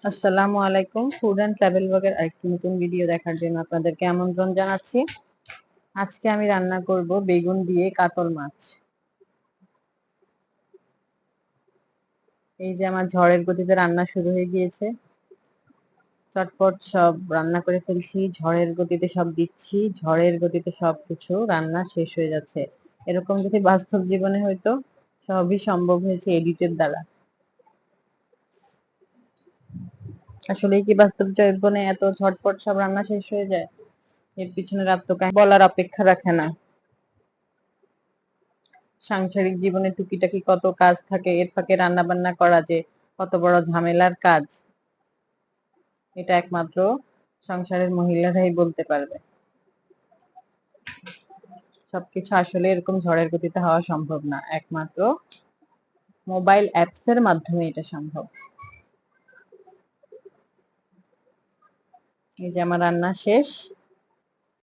আসসালামু আলাইকুম। Food and travel ব্লগের আরেকটি নতুন ভিডিও দেখার জন্য আপনাদেরকে আমন্ত্রণ জানাচ্ছি। আজকে আমি রান্না করব বেগুন দিয়ে কাতল মাছ। এই যে আমার ঝড়ের গতিতে রান্না শুরু হয়ে গিয়েছে। চটপট সব রান্না করে ফেলছি, ঝড়ের গতিতে সব দিচ্ছি, ঝড়ের গতিতে সবকিছু রান্না শেষ হয়ে যাচ্ছে। এরকম যদি বাস্তব জীবনে হইতো, সবই সম্ভব হয়েছে এডিটের দ্বারা। আসলেই কি বাস্তব জীবনে এত ঝটপট সব রান্না শেষ হয়ে যায়? এর পিছনে আত্মকাহিনী বলার অপেক্ষা রাখে না। সাংসারিক জীবনে টুকিটাকি কত কাজ থাকে, এর ফাঁকে রান্না বান্না করা যে কত বড় ঝামেলার কাজ, এটা একমাত্র সংসারের মহিলারাই বলতে পারবে। সবকিছু আসলে এরকম ঝড়ের গতিতে হওয়া সম্ভব না, একমাত্র মোবাইল অ্যাপস এর মাধ্যমে এটা সম্ভব। এই যে আমার রান্না শেষ,